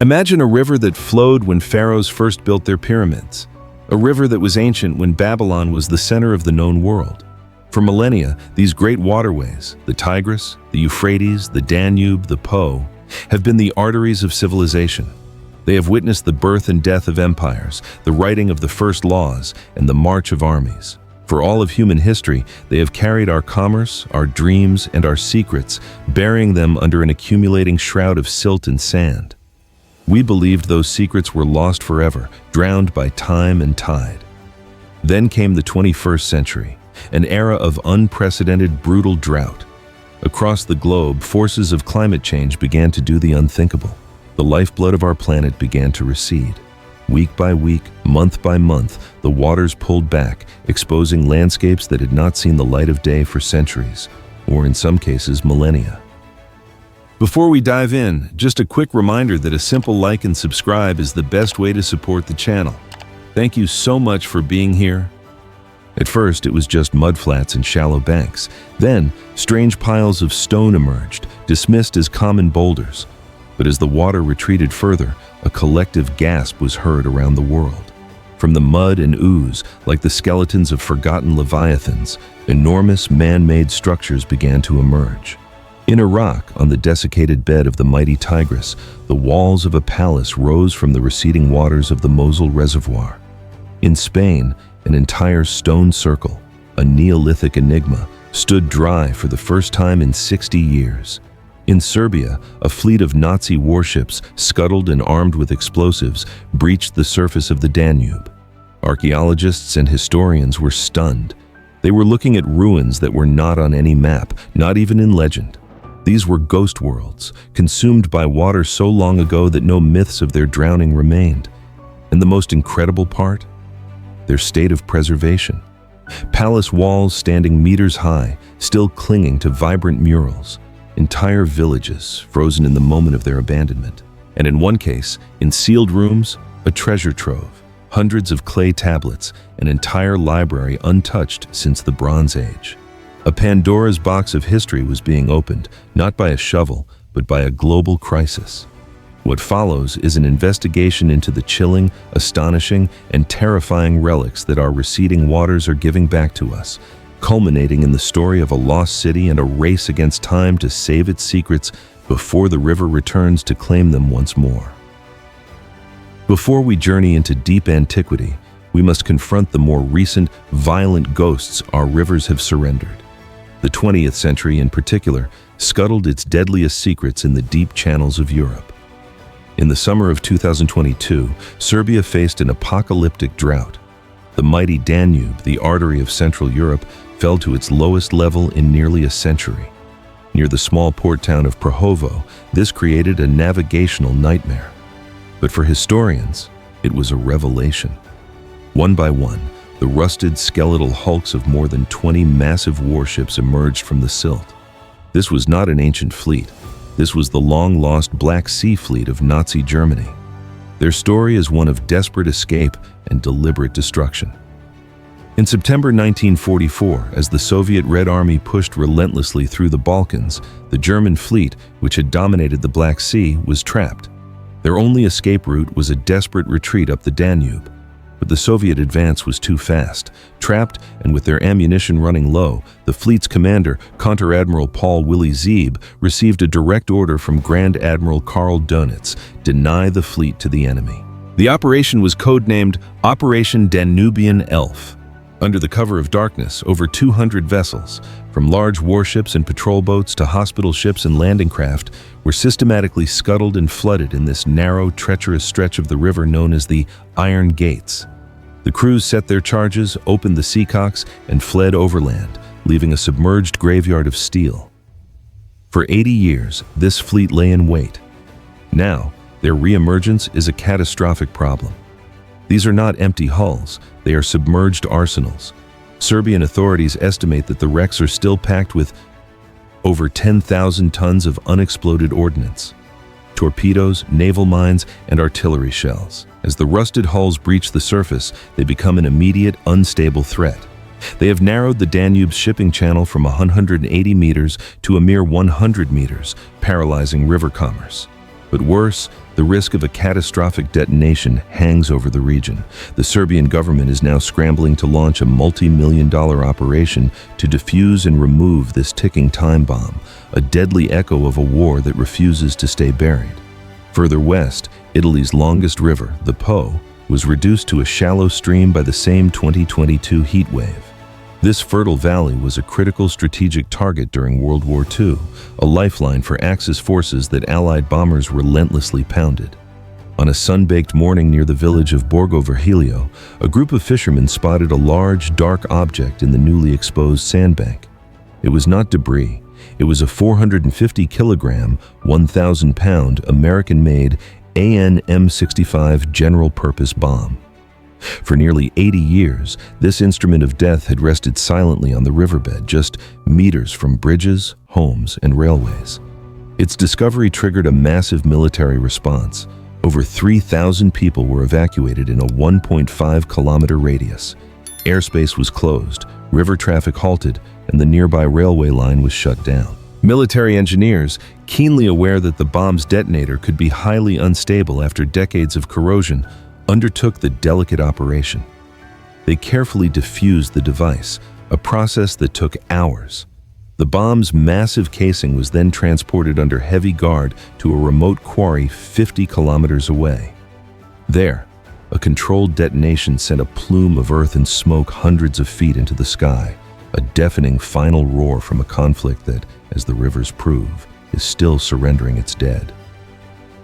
Imagine a river that flowed when pharaohs first built their pyramids. A river that was ancient when Babylon was the center of the known world. For millennia, these great waterways, the Tigris, the Euphrates, the Danube, the Po, have been the arteries of civilization. They have witnessed the birth and death of empires, the writing of the first laws, and the march of armies. For all of human history, they have carried our commerce, our dreams, and our secrets, burying them under an accumulating shroud of silt and sand. We believed those secrets were lost forever, drowned by time and tide. Then came the 21st century, an era of unprecedented brutal drought. Across the globe, forces of climate change began to do the unthinkable. The lifeblood of our planet began to recede. Week by week, month by month, the waters pulled back, exposing landscapes that had not seen the light of day for centuries, or in some cases, millennia. Before we dive in, just a quick reminder that a simple like and subscribe is the best way to support the channel. Thank you so much for being here. At first, it was just mudflats and shallow banks. Then, strange piles of stone emerged, dismissed as common boulders. But as the water retreated further, a collective gasp was heard around the world. From the mud and ooze, like the skeletons of forgotten leviathans, enormous man-made structures began to emerge. In Iraq, on the desiccated bed of the mighty Tigris, the walls of a palace rose from the receding waters of the Mosul Reservoir. In Spain, an entire stone circle, a Neolithic enigma, stood dry for the first time in 60 years. In Serbia, a fleet of Nazi warships, scuttled and armed with explosives, breached the surface of the Danube. Archaeologists and historians were stunned. They were looking at ruins that were not on any map, not even in legend. These were ghost worlds, consumed by water so long ago that no myths of their drowning remained. And the most incredible part? Their state of preservation. Palace walls standing meters high, still clinging to vibrant murals. Entire villages frozen in the moment of their abandonment. And in one case, in sealed rooms, a treasure trove, hundreds of clay tablets, an entire library untouched since the Bronze Age. A Pandora's box of history was being opened, not by a shovel, but by a global crisis. What follows is an investigation into the chilling, astonishing, and terrifying relics that our receding waters are giving back to us, culminating in the story of a lost city and a race against time to save its secrets before the river returns to claim them once more. Before we journey into deep antiquity, we must confront the more recent, violent ghosts our rivers have surrendered. The 20th century, in particular, scuttled its deadliest secrets in the deep channels of Europe. In the summer of 2022, Serbia faced an apocalyptic drought. The mighty Danube, the artery of Central Europe, fell to its lowest level in nearly a century. Near the small port town of Prahovo, this created a navigational nightmare. But for historians, it was a revelation. One by one, the rusted skeletal hulks of more than 20 massive warships emerged from the silt. This was not an ancient fleet. This was the long-lost Black Sea Fleet of Nazi Germany. Their story is one of desperate escape and deliberate destruction. In September 1944, as the Soviet Red Army pushed relentlessly through the Balkans, the German fleet, which had dominated the Black Sea, was trapped. Their only escape route was a desperate retreat up the Danube. But the Soviet advance was too fast. Trapped and with their ammunition running low, the fleet's commander, Conter-Admiral Paul Willy Zeeb, received a direct order from Grand Admiral Karl Dönitz: deny the fleet to the enemy. The operation was codenamed Operation Danubian Elf. Under the cover of darkness, over 200 vessels, from large warships and patrol boats to hospital ships and landing craft, were systematically scuttled and flooded in this narrow, treacherous stretch of the river known as the Iron Gates. The crews set their charges, opened the seacocks, and fled overland, leaving a submerged graveyard of steel. For 80 years, this fleet lay in wait. Now, their re-emergence is a catastrophic problem. These are not empty hulls, they are submerged arsenals. Serbian authorities estimate that the wrecks are still packed with over 10,000 tons of unexploded ordnance, torpedoes, naval mines, and artillery shells. As the rusted hulls breach the surface, they become an immediate, unstable threat. They have narrowed the Danube's shipping channel from 180 meters to a mere 100 meters, paralyzing river commerce. But worse, the risk of a catastrophic detonation hangs over the region. The Serbian government is now scrambling to launch a multi-million-dollar operation to defuse and remove this ticking time bomb, a deadly echo of a war that refuses to stay buried. Further west, Italy's longest river, the Po, was reduced to a shallow stream by the same 2022 heat wave. This fertile valley was a critical strategic target during World War II, a lifeline for Axis forces that Allied bombers relentlessly pounded. On a sun-baked morning near the village of Borgo Vergilio, a group of fishermen spotted a large, dark object in the newly exposed sandbank. It was not debris. It was a 450-kilogram, 1,000-pound, American-made AN-M65 general-purpose bomb. For nearly 80 years, this instrument of death had rested silently on the riverbed, just meters from bridges, homes, and railways. Its discovery triggered a massive military response. Over 3,000 people were evacuated in a 1.5-kilometer radius. Airspace was closed, river traffic halted, and the nearby railway line was shut down. Military engineers, keenly aware that the bomb's detonator could be highly unstable after decades of corrosion, undertook the delicate operation. They carefully diffused the device, a process that took hours. The bomb's massive casing was then transported under heavy guard to a remote quarry 50 kilometers away. There, a controlled detonation sent a plume of earth and smoke hundreds of feet into the sky, a deafening final roar from a conflict that, as the rivers prove, is still surrendering its dead.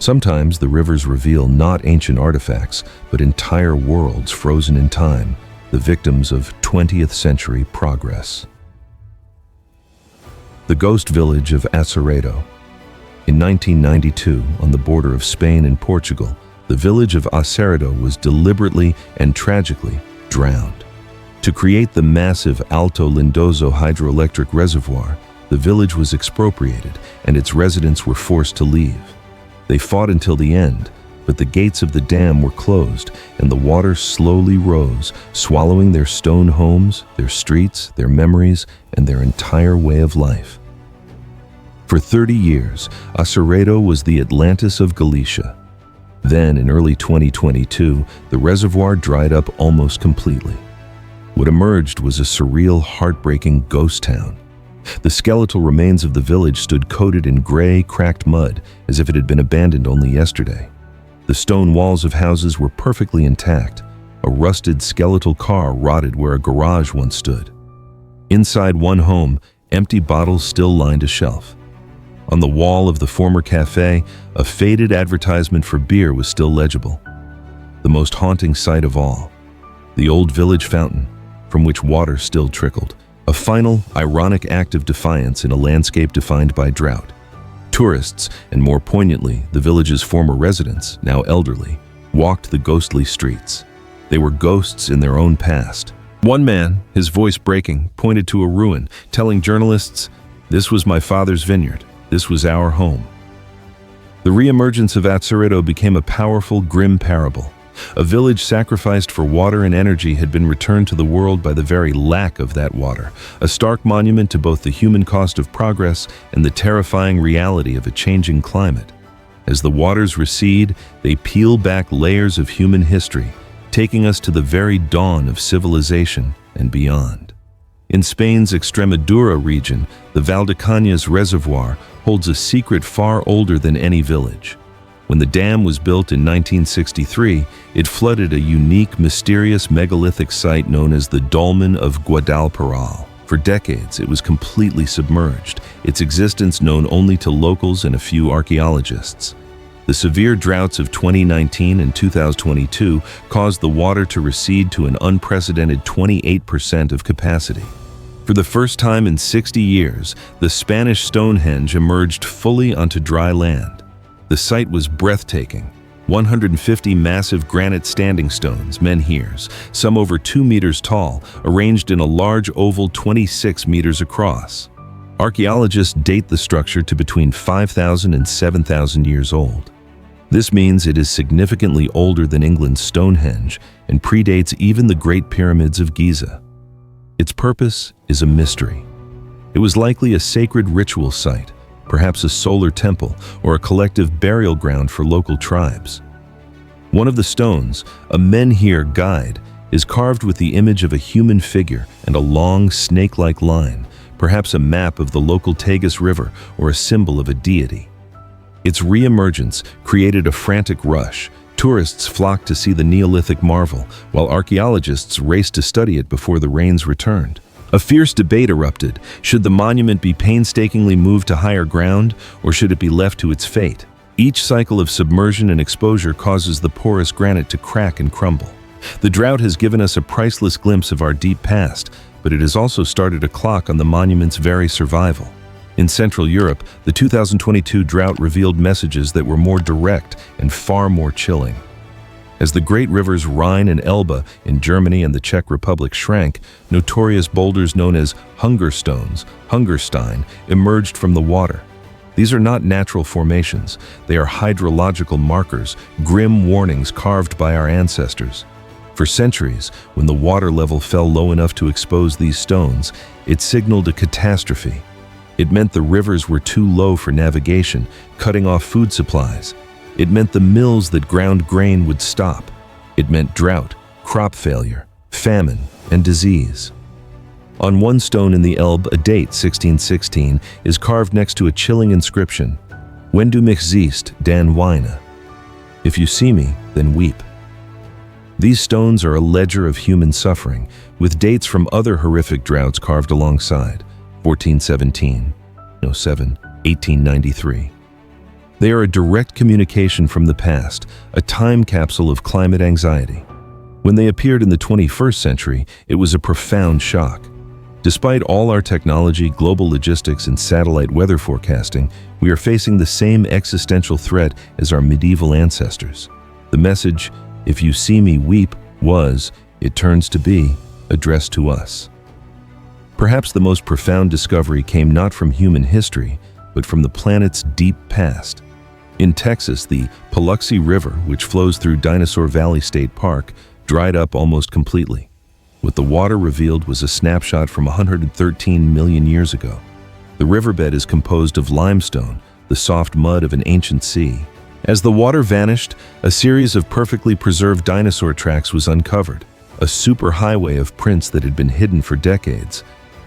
Sometimes the rivers reveal not ancient artifacts, but entire worlds frozen in time, the victims of 20th century progress. The ghost village of Aceredo. In 1992, on the border of Spain and Portugal, the village of Aceredo was deliberately and tragically drowned. To create the massive Alto Lindoso hydroelectric reservoir, the village was expropriated and its residents were forced to leave. They fought until the end, but the gates of the dam were closed and the water slowly rose, swallowing their stone homes, their streets, their memories, and their entire way of life. For 30 years, Aceredo was the Atlantis of Galicia. Then, in early 2022, the reservoir dried up almost completely. What emerged was a surreal, heartbreaking ghost town. The skeletal remains of the village stood coated in gray, cracked mud, as if it had been abandoned only yesterday. The stone walls of houses were perfectly intact. A rusted skeletal car rotted where a garage once stood. Inside one home, empty bottles still lined a shelf. On the wall of the former cafe, a faded advertisement for beer was still legible. The most haunting sight of all, the old village fountain, from which water still trickled. A final, ironic act of defiance in a landscape defined by drought. Tourists, and more poignantly, the village's former residents, now elderly, walked the ghostly streets. They were ghosts in their own past. One man, his voice breaking, pointed to a ruin, telling journalists, "This was my father's vineyard. This was our home." The reemergence of Aceredo became a powerful, grim parable. A village sacrificed for water and energy had been returned to the world by the very lack of that water, a stark monument to both the human cost of progress and the terrifying reality of a changing climate. As the waters recede, they peel back layers of human history, taking us to the very dawn of civilization and beyond. In Spain's Extremadura region, the Valdecañas Reservoir holds a secret far older than any village. When the dam was built in 1963, it flooded a unique, mysterious megalithic site known as the Dolmen of Guadalperal. For decades, it was completely submerged, its existence known only to locals and a few archaeologists. The severe droughts of 2019 and 2022 caused the water to recede to an unprecedented 28% of capacity. For the first time in 60 years, the Spanish Stonehenge emerged fully onto dry land. The site was breathtaking. 150 massive granite standing stones, menhirs, some over 2 meters tall, arranged in a large oval 26 meters across. Archaeologists date the structure to between 5,000 and 7,000 years old. This means it is significantly older than England's Stonehenge and predates even the Great Pyramids of Giza. Its purpose is a mystery. It was likely a sacred ritual site, perhaps a solar temple or a collective burial ground for local tribes. One of the stones, a menhir guide, is carved with the image of a human figure and a long, snake-like line, perhaps a map of the local Tagus River or a symbol of a deity. Its re-emergence created a frantic rush. Tourists flocked to see the Neolithic marvel, while archaeologists raced to study it before the rains returned. A fierce debate erupted. Should the monument be painstakingly moved to higher ground, or should it be left to its fate? Each cycle of submersion and exposure causes the porous granite to crack and crumble. The drought has given us a priceless glimpse of our deep past, but it has also started a clock on the monument's very survival. In Central Europe, the 2022 drought revealed messages that were more direct and far more chilling. As the great rivers Rhine and Elbe in Germany and the Czech Republic shrank, notorious boulders known as hunger stones, Hungerstein, emerged from the water. These are not natural formations. They are hydrological markers, grim warnings carved by our ancestors. For centuries, when the water level fell low enough to expose these stones, it signaled a catastrophe. It meant the rivers were too low for navigation, cutting off food supplies. It meant the mills that ground grain would stop. It meant drought, crop failure, famine, and disease. On one stone in the Elbe, a date, 1616, is carved next to a chilling inscription, "Wenn du mich siehst, dann weine." If you see me, then weep. These stones are a ledger of human suffering, with dates from other horrific droughts carved alongside. 1417, 07, 1893. They are a direct communication from the past, a time capsule of climate anxiety. When they appeared in the 21st century, it was a profound shock. Despite all our technology, global logistics, and satellite weather forecasting, we are facing the same existential threat as our medieval ancestors. The message, "If you see me weep," was, it turns to be, addressed to us. Perhaps the most profound discovery came not from human history, but from the planet's deep past. In Texas, the Paluxy River, which flows through Dinosaur Valley State Park, dried up almost completely. What the water revealed was a snapshot from 113 million years ago. The riverbed is composed of limestone, the soft mud of an ancient sea. As the water vanished, a series of perfectly preserved dinosaur tracks was uncovered, a superhighway of prints that had been hidden for decades.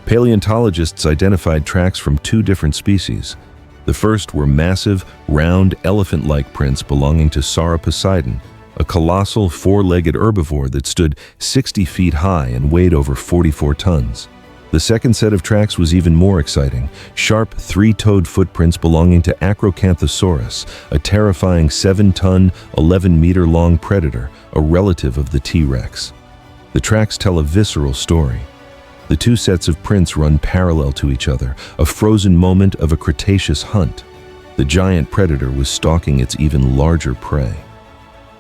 Paleontologists identified tracks from two different species. The first were massive, round, elephant-like prints belonging to Sauroposeidon, a colossal four-legged herbivore that stood 60 feet high and weighed over 44 tons. The second set of tracks was even more exciting, sharp, three-toed footprints belonging to Acrocanthosaurus, a terrifying 7-ton, 11-meter-long predator, a relative of the T-Rex. The tracks tell a visceral story. The two sets of prints run parallel to each other, a frozen moment of a Cretaceous hunt. The giant predator was stalking its even larger prey.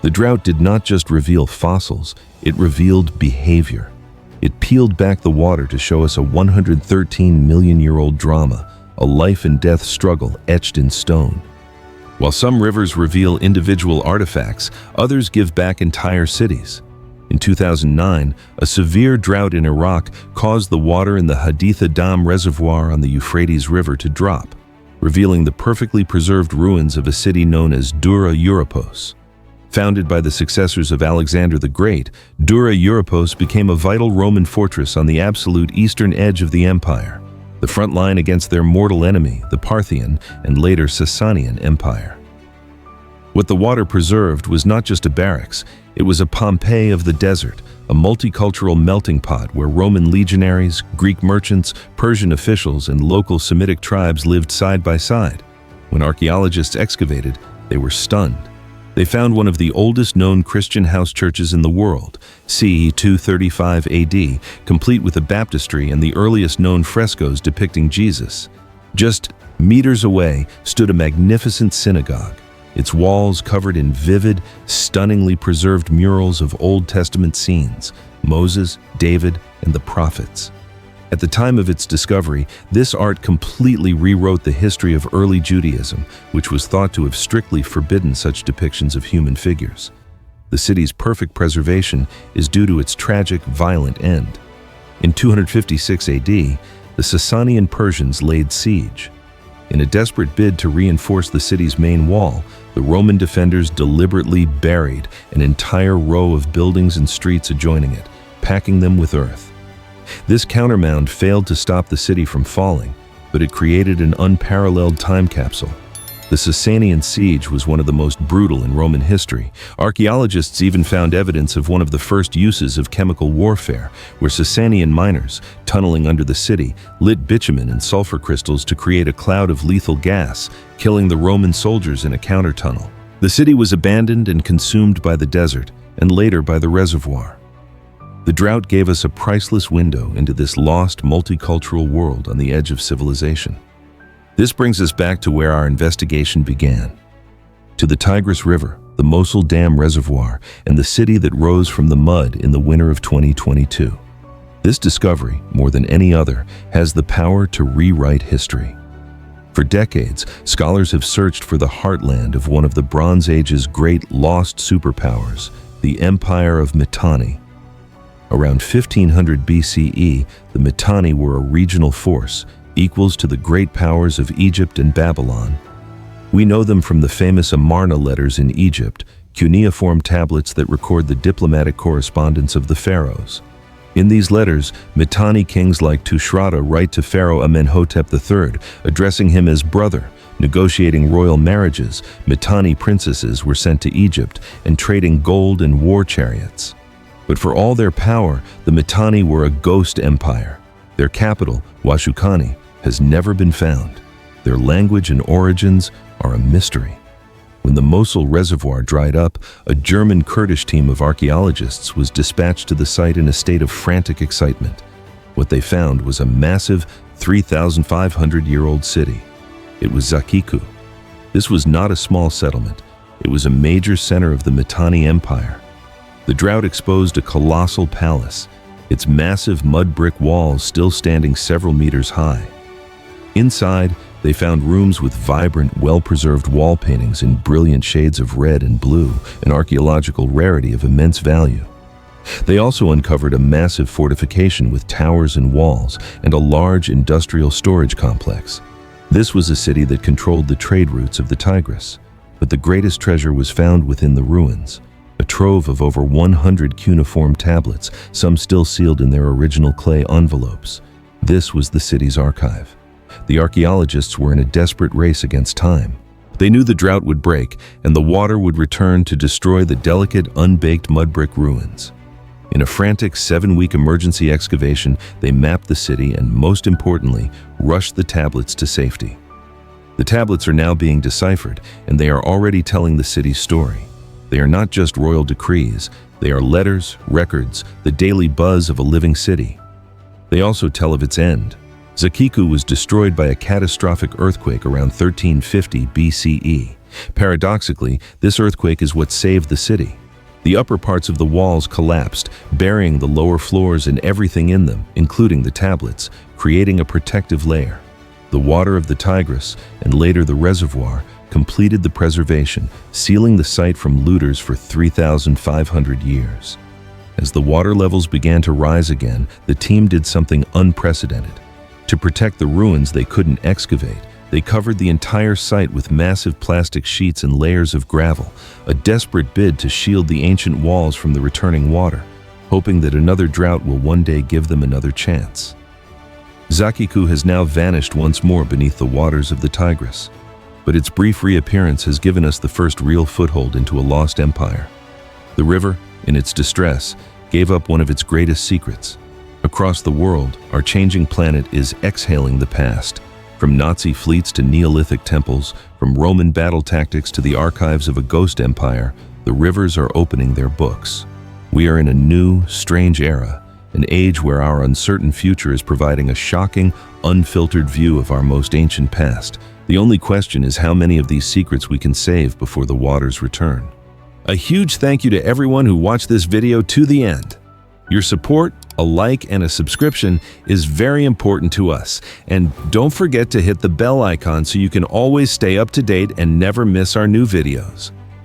The drought did not just reveal fossils, it revealed behavior. It peeled back the water to show us a 113-million-year-old drama, a life-and-death struggle etched in stone. While some rivers reveal individual artifacts, others give back entire cities. In 2009, a severe drought in Iraq caused the water in the Haditha Dam reservoir on the Euphrates River to drop, revealing the perfectly preserved ruins of a city known as Dura Europos. Founded by the successors of Alexander the Great, Dura Europos became a vital Roman fortress on the absolute eastern edge of the empire, the front line against their mortal enemy, the Parthian and later Sasanian Empire. What the water preserved was not just a barracks, it was a Pompeii of the desert, a multicultural melting pot where Roman legionaries, Greek merchants, Persian officials, and local Semitic tribes lived side by side. When archaeologists excavated, they were stunned. They found one of the oldest known Christian house churches in the world, c. 235 AD, complete with a baptistry and the earliest known frescoes depicting Jesus. Just meters away stood a magnificent synagogue, its walls covered in vivid, stunningly preserved murals of Old Testament scenes, Moses, David, and the prophets. At the time of its discovery, this art completely rewrote the history of early Judaism, which was thought to have strictly forbidden such depictions of human figures. The city's perfect preservation is due to its tragic, violent end. In 256 AD, the Sasanian Persians laid siege. In a desperate bid to reinforce the city's main wall, the Roman defenders deliberately buried an entire row of buildings and streets adjoining it, packing them with earth. This countermound failed to stop the city from falling, but it created an unparalleled time capsule. The Sasanian siege was one of the most brutal in Roman history. Archaeologists even found evidence of one of the first uses of chemical warfare, where Sasanian miners, tunneling under the city, lit bitumen and sulfur crystals to create a cloud of lethal gas, killing the Roman soldiers in a counter-tunnel. The city was abandoned and consumed by the desert, and later by the reservoir. The drought gave us a priceless window into this lost multicultural world on the edge of civilization. This brings us back to where our investigation began. To the Tigris River, the Mosul Dam Reservoir, and the city that rose from the mud in the winter of 2022. This discovery, more than any other, has the power to rewrite history. For decades, scholars have searched for the heartland of one of the Bronze Age's great lost superpowers, the Empire of Mitanni. Around 1500 BCE, the Mitanni were a regional force, equals to the great powers of Egypt and Babylon. We know them from the famous Amarna letters in Egypt, cuneiform tablets that record the diplomatic correspondence of the pharaohs. In these letters, Mitanni kings like Tushratta write to Pharaoh Amenhotep III, addressing him as brother, negotiating royal marriages. Mitanni princesses were sent to Egypt and trading gold and war chariots. But for all their power, the Mitanni were a ghost empire. Their capital, Washukani, has never been found. Their language and origins are a mystery. When the Mosul Reservoir dried up, a German Kurdish team of archaeologists was dispatched to the site in a state of frantic excitement. What they found was a massive 3,500-year-old city. It was Zakiku. This was not a small settlement. It was a major center of the Mitanni Empire. The drought exposed a colossal palace, its massive mud brick walls still standing several meters high. Inside, they found rooms with vibrant, well-preserved wall paintings in brilliant shades of red and blue, an archaeological rarity of immense value. They also uncovered a massive fortification with towers and walls, and a large industrial storage complex. This was a city that controlled the trade routes of the Tigris, but the greatest treasure was found within the ruins. A trove of over 100 cuneiform tablets, some still sealed in their original clay envelopes. This was the city's archive. The archaeologists were in a desperate race against time. They knew the drought would break and the water would return to destroy the delicate, unbaked mud brick ruins. In a frantic 7-week emergency excavation, they mapped the city and, most importantly, rushed the tablets to safety. The tablets are now being deciphered, and they are already telling the city's story. They are not just royal decrees, they are letters, records, the daily buzz of a living city. They also tell of its end. Zakiku was destroyed by a catastrophic earthquake around 1350 BCE. Paradoxically, this earthquake is what saved the city. The upper parts of the walls collapsed, burying the lower floors and everything in them, including the tablets, creating a protective layer. The water of the Tigris, and later the reservoir, completed the preservation, sealing the site from looters for 3,500 years. As the water levels began to rise again, the team did something unprecedented. To protect the ruins they couldn't excavate, they covered the entire site with massive plastic sheets and layers of gravel, a desperate bid to shield the ancient walls from the returning water, hoping that another drought will one day give them another chance. Zakiku has now vanished once more beneath the waters of the Tigris, but its brief reappearance has given us the first real foothold into a lost empire. The river, in its distress, gave up one of its greatest secrets. Across the world, our changing planet is exhaling the past. From Nazi fleets to Neolithic temples, from Roman battle tactics to the archives of a ghost empire, the rivers are opening their books. We are in a new, strange era, an age where our uncertain future is providing a shocking, unfiltered view of our most ancient past. The only question is how many of these secrets we can save before the waters return. A huge thank you to everyone who watched this video to the end. Your support, a like, and a subscription is very important to us. And don't forget to hit the bell icon so you can always stay up to date and never miss our new videos.